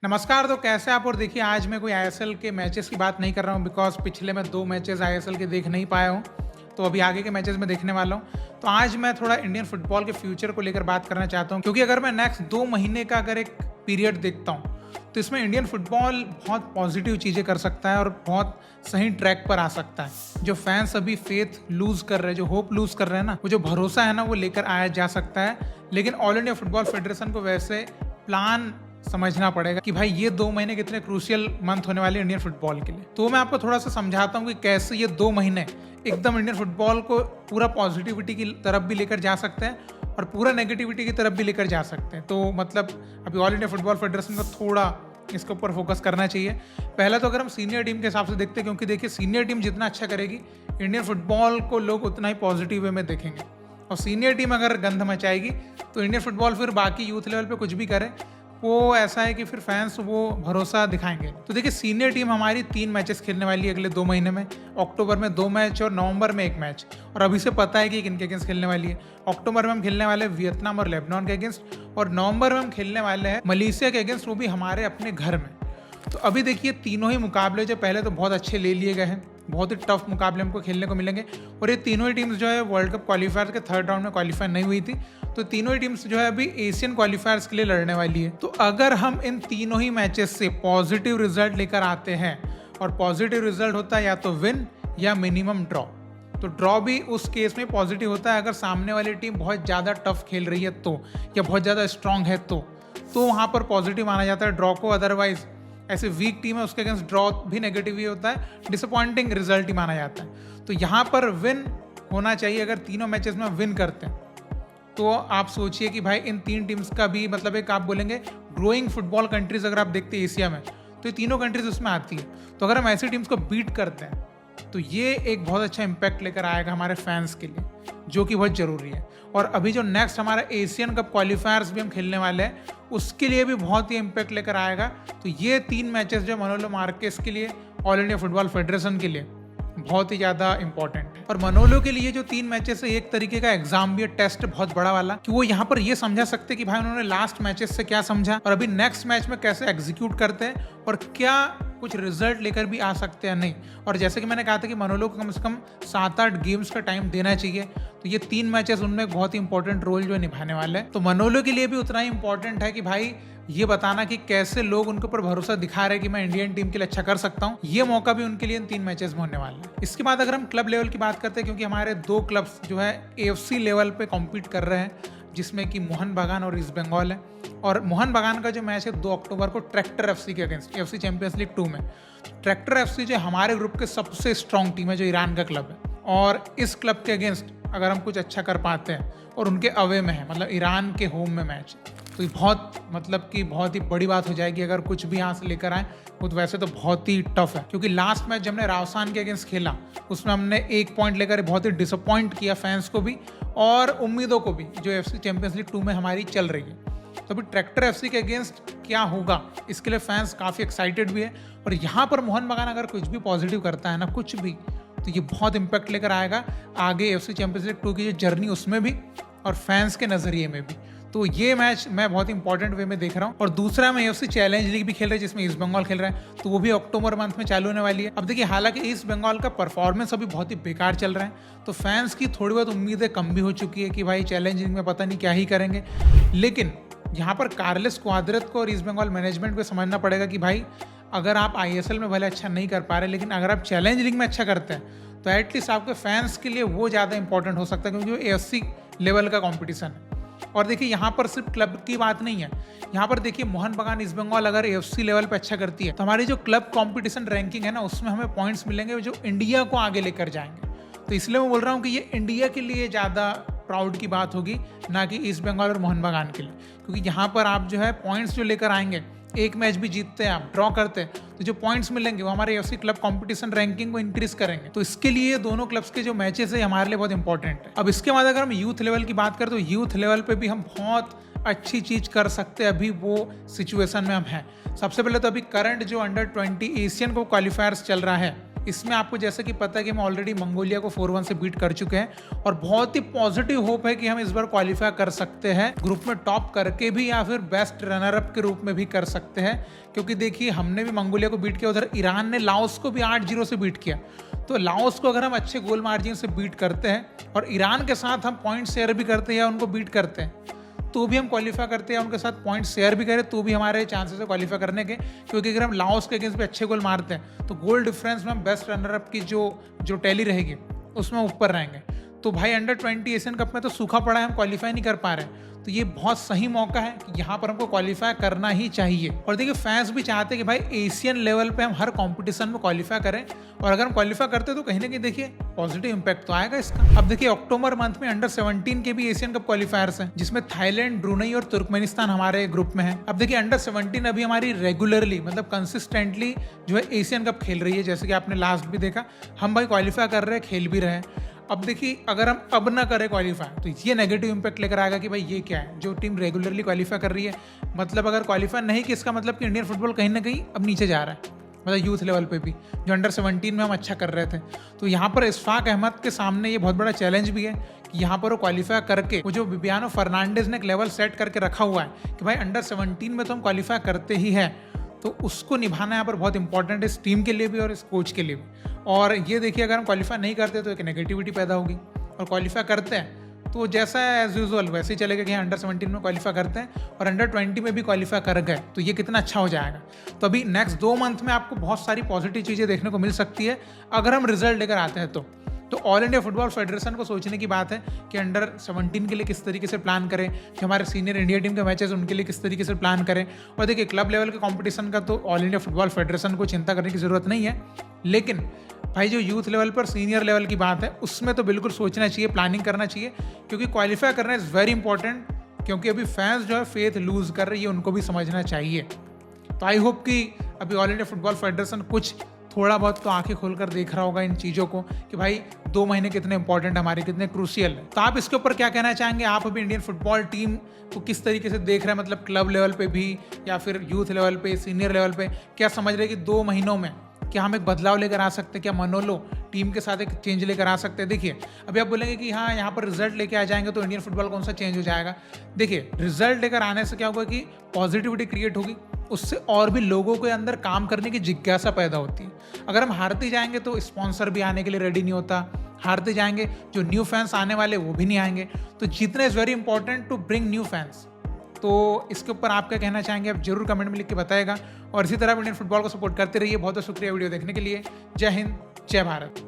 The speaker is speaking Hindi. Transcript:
नमस्कार। तो कैसे आप? और देखिए, आज मैं कोई आईएसएल के मैचेस की बात नहीं कर रहा हूँ बिकॉज़ पिछले मैं 2 मैचेस आईएसएल के देख नहीं पाया हूँ। तो अभी आगे के मैचेस में देखने वाला हूँ। तो आज मैं थोड़ा इंडियन फुटबॉल के फ्यूचर को लेकर बात करना चाहता हूँ, क्योंकि अगर मैं नेक्स्ट 2 महीने का अगर एक पीरियड देखता हूँ, तो इसमें इंडियन फुटबॉल बहुत पॉजिटिव चीज़ें कर सकता है और बहुत सही ट्रैक पर आ सकता है। जो फैंस अभी फेथ लूज़ कर रहे हैं, जो होप लूज़ कर रहे हैं ना, वो जो भरोसा है ना, वो लेकर आया जा सकता है। लेकिन ऑल इंडिया फुटबॉल फेडरेशन को वैसे प्लान समझना पड़ेगा कि भाई ये 2 महीने कितने क्रूशियल मंथ होने वाले इंडियन फुटबॉल के लिए। तो मैं आपको थोड़ा सा समझाता हूँ कि कैसे ये 2 महीने एकदम इंडियन फुटबॉल को पूरा पॉजिटिविटी की तरफ भी लेकर जा सकते हैं और पूरा नेगेटिविटी की तरफ भी लेकर जा सकते हैं। तो मतलब अभी ऑल इंडिया फुटबॉल फेडरेशन को थोड़ा इसके ऊपर फोकस करना चाहिए। पहला तो अगर हम सीनियर टीम के हिसाब से देखते हैं, क्योंकि देखिए सीनियर टीम जितना अच्छा करेगी, इंडियन फुटबॉल को लोग उतना ही पॉजिटिव वे में देखेंगे। और सीनियर टीम अगर गंध मचाएगी तो इंडियन फुटबॉल फिर बाकी यूथ लेवल पे कुछ भी करे, वो ऐसा है कि फिर फैंस वो भरोसा दिखाएंगे। तो देखिए, सीनियर टीम हमारी 3 मैचेस खेलने वाली है अगले 2 महीने में। अक्टूबर में 2 मैच और नवंबर में 1 मैच। और अभी से पता है कि किनके अगेंस्ट खेलने वाली है। अक्टूबर में हम खेलने वाले हैं वियतनाम और लेबनान के अगेंस्ट, और नवंबर में हम खेलने वाले हैं मलेशिया के अगेंस्ट, वो भी हमारे अपने घर में। तो अभी देखिए, तीनों ही मुकाबले जो पहले तो बहुत अच्छे ले लिए गए हैं, बहुत ही टफ मुकाबले हमको खेलने को मिलेंगे। और ये तीनों ही टीम्स जो है वर्ल्ड कप क्वालिफायर के 3rd राउंड में क्वालिफाई नहीं हुई थी। तो तीनों ही टीम्स जो है अभी एशियन क्वालिफायर्स के लिए लड़ने वाली है। तो अगर हम इन तीनों ही मैचेस से पॉजिटिव रिजल्ट लेकर आते हैं, और पॉजिटिव रिजल्ट होता है या तो विन या मिनिमम ड्रॉ। तो ड्रॉ भी उस केस में पॉजिटिव होता है अगर सामने वाली टीम बहुत ज़्यादा टफ खेल रही है तो, या बहुत ज़्यादा स्ट्रांग है तो वहाँ पर पॉजिटिव माना जाता है ड्रॉ को। अदरवाइज ऐसे वीक टीम है उसके अगेंस्ट ड्रॉ भी नेगेटिव ही होता है, डिसअपॉइंटिंग रिजल्ट ही माना जाता है। तो यहाँ पर विन होना चाहिए। अगर तीनों मैचेस में विन करते हैं तो आप सोचिए कि भाई इन 3 टीम्स का भी मतलब एक आप बोलेंगे ग्रोइंग फुटबॉल कंट्रीज अगर आप देखते हैं एशिया में, तो ये तीनों कंट्रीज उसमें आती है। तो अगर हम ऐसी टीम्स को बीट करते हैं तो ये एक बहुत अच्छा इम्पैक्ट लेकर आएगा हमारे फैंस के लिए, जो कि बहुत ज़रूरी है। और अभी जो नेक्स्ट हमारा एशियन कप क्वालिफायर्स भी हम खेलने वाले हैं, उसके लिए भी बहुत ही इम्पैक्ट लेकर आएगा। तो ये 3 मैचेस जो मनोलो मार्केस के लिए, ऑल इंडिया फुटबॉल फेडरेशन के लिए बहुत ही ज़्यादा इंपॉर्टेंट है। और मनोलो के लिए जो 3 मैचेस है, एक तरीके का एग्जाम भी है, टेस्ट बहुत बड़ा वाला, कि वो यहाँ पर ये समझा सकते कि भाई उन्होंने लास्ट मैचेस से क्या समझा और अभी नेक्स्ट मैच में कैसे एग्जीक्यूट करते हैं और क्या कुछ रिजल्ट लेकर भी आ सकते हैं नहीं। और जैसे कि मैंने कहा था कि मनोलो को कम से कम 7-8 गेम्स का टाइम देना चाहिए। तो ये 3 मैचेस उनमें एक बहुत ही इंपॉर्टेंट रोल जो है निभाने वाले हैं। तो मनोलो के लिए भी उतना ही इंपॉर्टेंट है कि भाई ये बताना कि कैसे लोग उनके ऊपर भरोसा दिखा रहे हैं कि मैं इंडियन टीम के लिए अच्छा कर सकता हूँ। ये मौका भी उनके लिए इन 3 मैचेस में होने वाला है। इसके बाद अगर हम क्लब लेवल की बात करते हैं, क्योंकि हमारे 2 क्लब्स जो है AFC लेवल पे कॉम्पीट कर रहे हैं, जिसमें कि मोहन बागान और ईस्ट बंगाल है। और मोहन बागान का जो मैच है 2 अक्टूबर को ट्रैक्टर FC के अगेंस्ट, AFC चैंपियंस लीग 2 में। ट्रैक्टर FC जो हमारे ग्रुप के सबसे स्ट्रॉन्ग टीम है, जो ईरान का क्लब है। और इस क्लब के अगेंस्ट अगर हम कुछ अच्छा कर पाते हैं, और उनके अवे में है, मतलब ईरान के होम में मैच, तो बहुत ही बड़ी बात हो जाएगी अगर कुछ भी यहाँ से लेकर आए। वो तो वैसे तो बहुत ही टफ है, क्योंकि लास्ट मैच जब हमने रावसान के अगेंस्ट खेला, उसमें हमने 1 पॉइंट लेकर बहुत ही डिसअपॉइंट किया फैंस को भी और उम्मीदों को भी, जो AFC चैंपियंस लीग 2 में हमारी चल रही है। तो अभी ट्रैक्टर FC के अगेंस्ट क्या होगा, इसके लिए फैंस काफ़ी एक्साइटेड भी है। और यहाँ पर मोहन बागान अगर कुछ भी पॉजिटिव करता है ना, कुछ भी, तो ये बहुत इम्पैक्ट लेकर आएगा आगे AFC चैंपियंस लीग 2 की जो जर्नी, उसमें भी और फैंस के नज़रिए में भी। तो ये मैच मैं बहुत इंपॉर्टेंट वे में देख रहा हूँ। और दूसरा मैं AFC चैलेंज लीग भी खेल रहा है, जिसमें ईस्ट बंगाल खेल रहा है, तो वो भी अक्टूबर मंथ में चालू होने वाली है। अब देखिए, हालांकि ईस्ट बंगाल का परफॉर्मेंस अभी बहुत ही बेकार चल रहा है, तो फैंस की थोड़ी बहुत उम्मीदें कम भी हो चुकी है कि भाई चैलेंज लीग में पता नहीं क्या ही करेंगे। लेकिन यहाँ पर कार्लेस क्वाद्रेट को और ईस्ट बंगाल मैनेजमेंट को समझना पड़ेगा कि भाई अगर आप ISL में भले अच्छा नहीं कर पा रहे, लेकिन अगर आप चैलेंज लीग में अच्छा करते हैं तो एटलीस्ट आपके फैंस के लिए वो ज़्यादा इंपॉर्टेंट हो सकता है, क्योंकि वो AFC लेवल का कॉम्पिटिशन है। और देखिए, यहाँ पर सिर्फ क्लब की बात नहीं है। यहाँ पर देखिए, मोहन बागान ईस्ट बंगाल अगर AFC लेवल पे अच्छा करती है, तो हमारी जो क्लब कंपटीशन रैंकिंग है ना, उसमें हमें पॉइंट्स मिलेंगे जो इंडिया को आगे लेकर जाएंगे। तो इसलिए मैं बोल रहा हूँ कि ये इंडिया के लिए ज़्यादा प्राउड की बात होगी, ना कि ईस्ट बंगाल और मोहन बागान के लिए। क्योंकि यहाँ पर आप जो है पॉइंट्स जो लेकर आएंगे, एक मैच भी जीतते हैं, आप ड्रॉ करते हैं, तो जो पॉइंट्स मिलेंगे वो हमारे AFC क्लब कंपटीशन रैंकिंग को इंक्रीज करेंगे। तो इसके लिए दोनों क्लब्स के जो मैचेस है हमारे लिए बहुत इंपॉर्टेंट है। अब इसके बाद अगर हम यूथ लेवल की बात करें, तो यूथ लेवल पे भी हम बहुत अच्छी चीज कर सकते हैं। अभी वो सिचुएशन में हम हैं। सबसे पहले तो अभी करंट जो अंडर 20 एशियन को क्वालिफायर्स चल रहा है, इसमें आपको जैसे कि पता है कि हम ऑलरेडी मंगोलिया को 4-1 से बीट कर चुके हैं और बहुत ही पॉजिटिव होप है कि हम इस बार क्वालिफाई कर सकते हैं, ग्रुप में टॉप करके भी या फिर बेस्ट रनर अप के रूप में भी कर सकते हैं। क्योंकि देखिए हमने भी मंगोलिया को बीट किया, उधर ईरान ने लाओस को भी 8-0 से बीट किया। तो लाओस को अगर हम अच्छे गोल मार्जिन से बीट करते हैं और ईरान के साथ हम पॉइंट शेयर भी करते हैं या उनको बीट करते हैं तो भी हम क्वालिफाई करते हैं, उनके साथ पॉइंट शेयर भी करें तो भी हमारे चांसेस है क्वालिफाई करने के। क्योंकि अगर हम लाओस के अगेंस्ट भी अच्छे गोल मारते हैं तो गोल डिफरेंस में हम बेस्ट रनर अप की जो टैली रहेगी उसमें ऊपर रहेंगे। तो भाई अंडर 20 एशियन कप में तो सूखा पड़ा है, हम क्वालिफाई नहीं कर पा रहे हैं। तो ये बहुत सही मौका है कि यहाँ पर हमको क्वालिफाई करना ही चाहिए। और देखिए फैंस भी चाहते हैं कि भाई एशियन लेवल पे हम हर कंपटीशन में क्वालिफाई करें और अगर हम क्वालिफाई करते हैं तो कहीं ना कहीं देखिए पॉजिटिव इंपैक्ट तो आएगा इसका। अब देखिए अक्टूबर मंथ में अंडर 17 के भी एशियन कप क्वालिफायर्स हैं जिसमें थाईलैंड, ब्रुनई और तुर्कमेनिस्तान हमारे ग्रुप में है। अब देखिए अंडर 17 अभी हमारी रेगुलरली मतलब कंसिस्टेंटली जो है एशियन कप खेल रही है, जैसे कि आपने लास्ट भी देखा हम भाई क्वालिफाई कर रहे हैं, खेल भी रहे हैं। अब देखिए अगर हम अब ना करें क्वालिफाई तो ये नेगेटिव इंपैक्ट लेकर आएगा कि भाई ये क्या है, जो टीम रेगुलरली क्वालिफाई कर रही है मतलब अगर क्वालिफाई नहीं कि इसका मतलब कि इंडियन फुटबॉल कहीं ना कहीं अब नीचे जा रहा है, मतलब यूथ लेवल पे भी जो अंडर 17 में हम अच्छा कर रहे थे। तो यहाँ पर इशफाक अहमद के सामने ये बहुत बड़ा चैलेंज भी है कि यहाँ पर वो क्वालिफाई करके वो जो बिबियानो फर्नांडिस ने एक लेवल सेट करके रखा हुआ है कि भाई अंडर 17 में तो हम क्वालिफाई करते ही हैं, तो उसको निभाना यहाँ पर बहुत इंपॉर्टेंट है इस टीम के लिए भी और इस कोच के लिए भी। और ये देखिए अगर हम क्वालिफाई नहीं करते तो एक नेगेटिविटी पैदा होगी और क्वालिफाई करते हैं तो जैसा है एज यूजुअल वैसे ही चलेगा कि अंडर 17 में क्वालिफाई करते हैं और अंडर 20 में भी क्वालिफाई कर गए तो ये कितना अच्छा हो जाएगा। तो अभी नेक्स्ट 2 मंथ में आपको बहुत सारी पॉजिटिव चीज़ें देखने को मिल सकती है अगर हम रिजल्ट लेकर आते हैं तो ऑल इंडिया फुटबॉल फेडरेशन को सोचने की बात है कि अंडर 17 के लिए किस तरीके से प्लान करें, कि हमारे सीनियर इंडिया टीम के मैचेस उनके लिए किस तरीके से प्लान करें। और देखिए क्लब लेवल के कंपटीशन का तो ऑल इंडिया फुटबॉल फेडरेशन को चिंता करने की ज़रूरत नहीं है, लेकिन भाई जो यूथ लेवल पर सीनियर लेवल की बात है उसमें तो बिल्कुल सोचना चाहिए, प्लानिंग करना चाहिए क्योंकि क्वालिफाई करना इज़ वेरी इंपॉर्टेंट। क्योंकि अभी फैंस जो है फेथ लूज़ कर रही है, उनको भी समझना चाहिए। तो आई होप कि अभी ऑल इंडिया फुटबॉल फेडरेशन कुछ थोड़ा बहुत तो आंखें खोलकर देख रहा होगा इन चीज़ों को कि भाई 2 महीने कितने इंपॉर्टेंट हमारे, कितने क्रूशियल है। तो आप इसके ऊपर क्या कहना चाहेंगे? आप अभी इंडियन फुटबॉल टीम को किस तरीके से देख रहे हैं, मतलब क्लब लेवल पे भी या फिर यूथ लेवल पे, सीनियर लेवल पे? क्या समझ रहे हैं कि 2 महीनों में क्या हम एक बदलाव लेकर आ सकते हैं? क्या मनोलो टीम के साथ एक चेंज लेकर आ सकते हैं? देखिए अभी आप बोलेंगे कि हाँ यहाँ पर रिजल्ट लेके आ जाएंगे तो इंडियन फुटबॉल कौन सा चेंज हो जाएगा। देखिए रिजल्ट लेकर आने से क्या होगा कि पॉजिटिविटी क्रिएट होगी, उससे और भी लोगों के अंदर काम करने की जिज्ञासा पैदा होती है। अगर हम हारते जाएंगे तो स्पॉन्सर भी आने के लिए रेडी नहीं होता, हारते जाएंगे जो न्यू फैंस आने वाले वो भी नहीं आएंगे। तो जीतना is very important to bring new fans. तो इसके ऊपर आप क्या कहना चाहेंगे आप जरूर कमेंट में लिख के बताएगा और इसी तरह इंडियन फुटबॉल को सपोर्ट करते रहिए। बहुत बहुत शुक्रिया वीडियो देखने के लिए। जय हिंद, जय भारत।